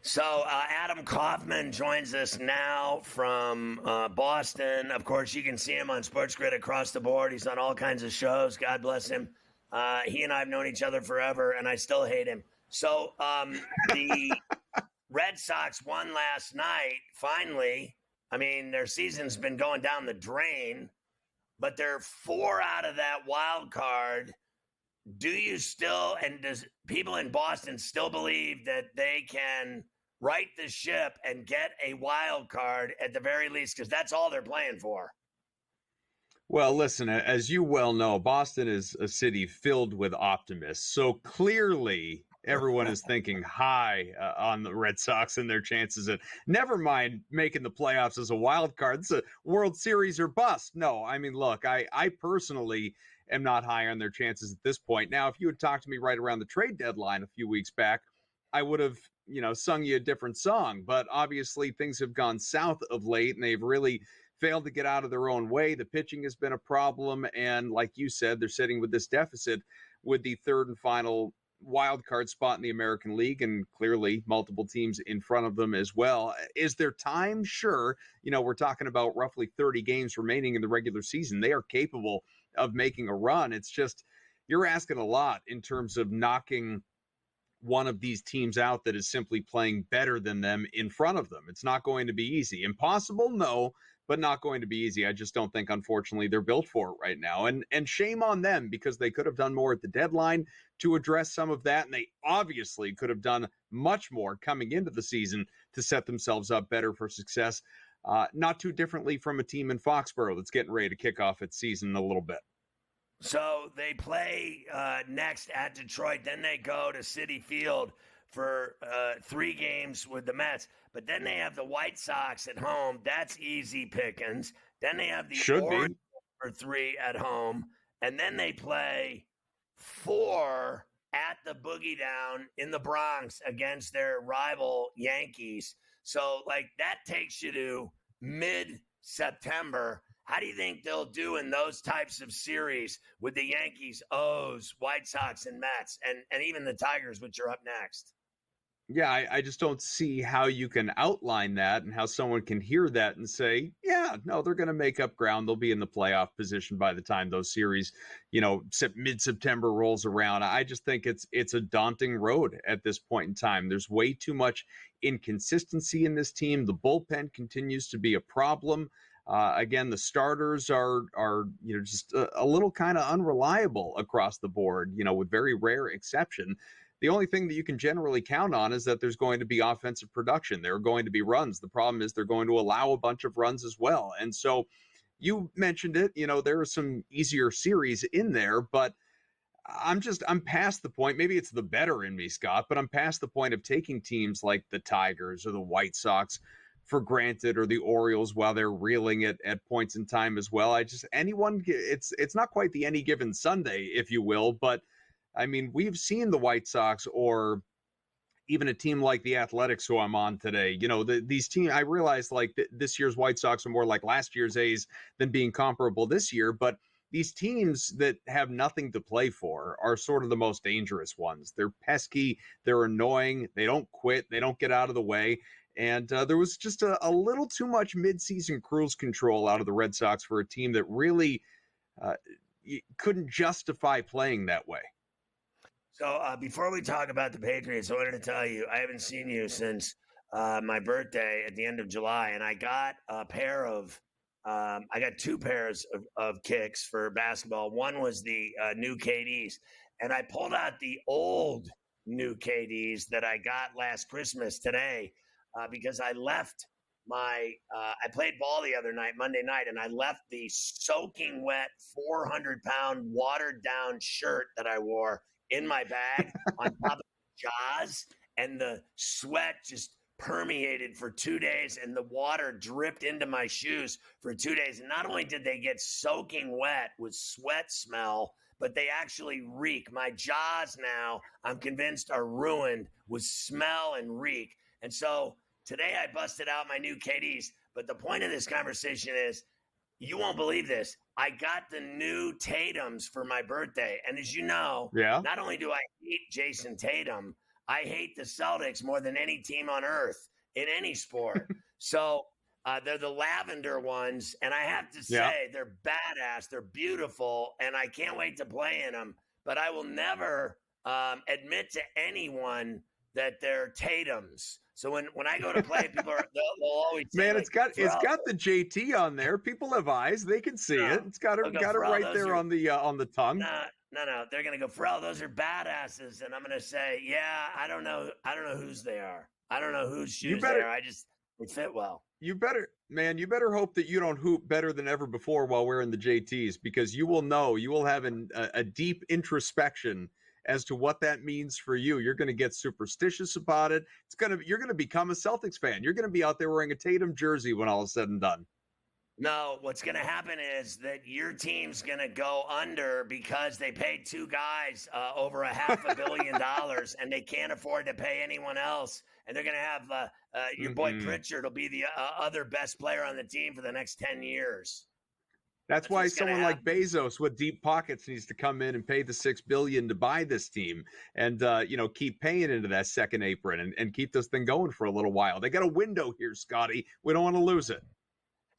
So Adam Kaufman joins us now from Boston. Of course, you can see him on SportsGrid across the board. He's on all kinds of shows. God bless him. He and I have known each other forever, and I still hate him. So the Red Sox won last night, finally. I mean, their season's been going down the drain, but they're 4 out of that wild card. Do you still, and does people in Boston still believe that they can right the ship and get a wild card at the very least? Because that's all they're playing for. Well, listen, as you well know, Boston is a city filled with optimists. So clearly, everyone is thinking high on the Red Sox and their chances. And never mind making the playoffs as a wild card. It's a World Series or bust. No, I mean, look, I personally am not high on their chances at this point. Now, if you had talked to me right around the trade deadline a few weeks back, I would have, sung you a different song. But obviously, things have gone south of late, and they've really failed to get out of their own way. The pitching has been a problem. And like you said, they're sitting with this deficit with the third and final wild card spot in the American League, and clearly multiple teams in front of them as well. Is there time? Sure. We're talking about roughly 30 games remaining in the regular season. They are capable of making a run. It's just, you're asking a lot in terms of knocking one of these teams out that is simply playing better than them in front of them. It's not going to be easy. Impossible? No, but not going to be easy. I just don't think, unfortunately, they're built for it right now. And shame on them, because they could have done more at the deadline to address some of that. And they obviously could have done much more coming into the season to set themselves up better for success. Not too differently from a team in Foxborough that's getting ready to kick off its season in a little bit. So they play next at Detroit. Then they go to Citi Field for 3 games with the Mets. But then they have the White Sox at home. That's easy pickings. Then they have the Orioles for 3 at home. And then they play 4 at the Boogie Down in the Bronx against their rival Yankees. So, that takes you to mid-September. How do you think they'll do in those types of series with the Yankees, O's, White Sox, and Mets, and even the Tigers, which are up next? Yeah, I just don't see how you can outline that and how someone can hear that and say, yeah, no, they're going to make up ground. They'll be in the playoff position by the time those series, mid-September rolls around. I just think it's a daunting road at this point in time. There's way too much inconsistency in this team. The bullpen continues to be a problem. Again, the starters are just a little kind of unreliable across the board, with very rare exception. The only thing that you can generally count on is that there's going to be offensive production. There are going to be runs. The problem is they're going to allow a bunch of runs as well. And so you mentioned it, there are some easier series in there, but I'm past the point. Maybe it's the better in me, Scott, but I'm past the point of taking teams like the Tigers or the White Sox for granted, or the Orioles while they're reeling at points in time as well. It's not quite the any given Sunday, if you will, but I mean, we've seen the White Sox, or even a team like the Athletics, who I'm on today. These teams, I realize this year's White Sox are more like last year's A's than being comparable this year, but these teams that have nothing to play for are sort of the most dangerous ones. They're pesky, they're annoying, they don't quit, they don't get out of the way. And there was just a little too much midseason cruise control out of the Red Sox for a team that really couldn't justify playing that way. So before we talk about the Patriots, I wanted to tell you, I haven't seen you since my birthday at the end of July, and I got I got 2 pairs of kicks for basketball. One was the new KDs, and I pulled out the old new KDs that I got last Christmas today because I left I played ball the other night, Monday night, and I left the soaking wet 400-pound watered down shirt that I wore in my bag on top of the jaws, and the sweat just permeated for 2 days, and the water dripped into my shoes for 2 days. And not only did they get soaking wet with sweat smell, but they actually reek. My jaws now, I'm convinced, are ruined with smell and reek. And so today I busted out my new KDs. But the point of this conversation is, you won't believe this, I got the new Tatums for my birthday. And as you know, Not only do I hate Jason Tatum, I hate the Celtics more than any team on earth in any sport. So they're the lavender ones, and I have to Yeah. say they're badass. They're beautiful, and I can't wait to play in them. But I will never admit to anyone that they're Tatums. So when I go to play, they'll always say, Man, like, it's Pharrell, got the JT on there. People have eyes; they can see it. no. It's got They'll it go, got it Pharrell, right those there are on the tongue. no. They're gonna go, Pharrell, those are badasses, and I'm gonna say, yeah, I don't know whose they are. I don't know whose You shoes they better are. They fit well. you better hope that you don't hoop better than ever before while wearing the JTs, because you will have a deep introspection as to what that means for you. You're going to get superstitious about it. You're going to become a Celtics fan. You're going to be out there wearing a Tatum jersey when all is said and done. No, what's going to happen is that your team's going to go under because they paid two guys over $500 million and they can't afford to pay anyone else. And they're going to have your boy Pritchard will be the other best player on the team for the next 10 years. That's why someone like Bezos with deep pockets needs to come in and pay the $6 billion to buy this team and keep paying into that second apron and keep this thing going for a little while. They got a window here, Scotty. We don't want to lose it.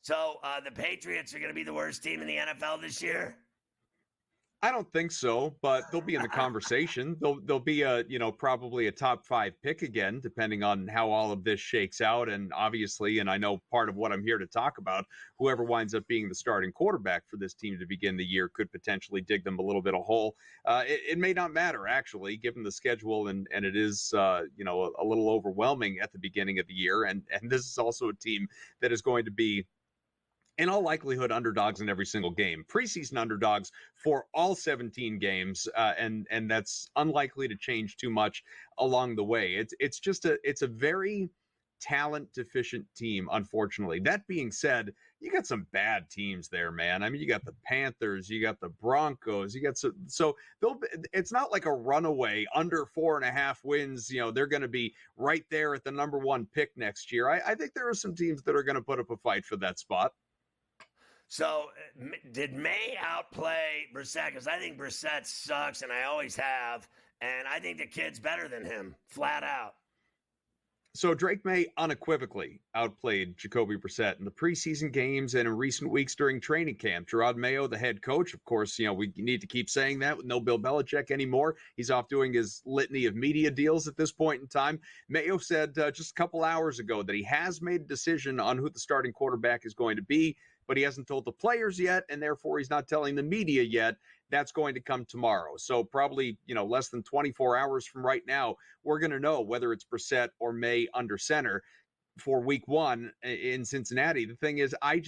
So the Patriots are going to be the worst team in the NFL this year? I don't think so, but they'll be in the conversation. They'll be probably a top 5 pick again, depending on how all of this shakes out. And obviously, and I know part of what I'm here to talk about, whoever winds up being the starting quarterback for this team to begin the year could potentially dig them a little bit of hole. It may not matter, actually, given the schedule, and it is a little overwhelming at the beginning of the year. And this is also a team that is going to be, in all likelihood, underdogs in every single game. Preseason underdogs for all 17 games, and that's unlikely to change too much along the way. It's a very talent deficient team, unfortunately. That being said, you got some bad teams there, man. I mean, you got the Panthers, you got the Broncos, you got it's not like a runaway under 4.5 wins. They're going to be right there at the number 1 pick next year. I think there are some teams that are going to put up a fight for that spot. So did May outplay Brissett? Because I think Brissett sucks, and I always have. And I think the kid's better than him, flat out. So Drake May unequivocally outplayed Jacoby Brissett in the preseason games and in recent weeks during training camp. Gerard Mayo, the head coach, of course, we need to keep saying that with no Bill Belichick anymore. He's off doing his litany of media deals at this point in time. Mayo said just a couple hours ago that he has made a decision on who the starting quarterback is going to be, but he hasn't told the players yet, and therefore he's not telling the media yet. That's going to come tomorrow. So probably, less than 24 hours from right now, we're going to know whether it's Brissett or May under center for week 1 in Cincinnati. The thing is, I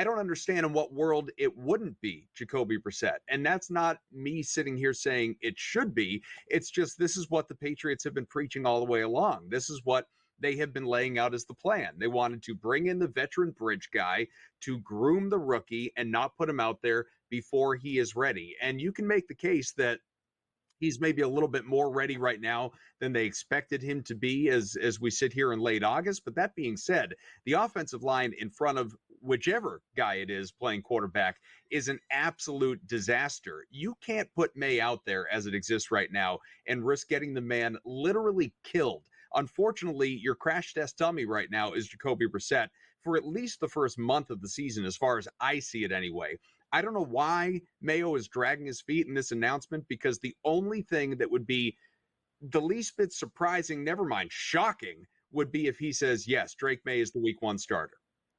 don't understand in what world it wouldn't be Jacoby Brissett. And that's not me sitting here saying it should be. It's just, this is what the Patriots have been preaching all the way along. This is what they have been laying out as the plan. They wanted to bring in the veteran bridge guy to groom the rookie and not put him out there before he is ready. And you can make the case that he's maybe a little bit more ready right now than they expected him to be as we sit here in late August. But that being said, the offensive line in front of whichever guy it is playing quarterback is an absolute disaster. You can't put May out there as it exists right now and risk getting the man literally killed. Unfortunately, your crash test dummy right now is Jacoby Brissett for at least the first month of the season, as far as I see it anyway. I don't know why Mayo is dragging his feet in this announcement, because the only thing that would be the least bit surprising, never mind shocking, would be if he says, yes, Drake May is the week 1 starter.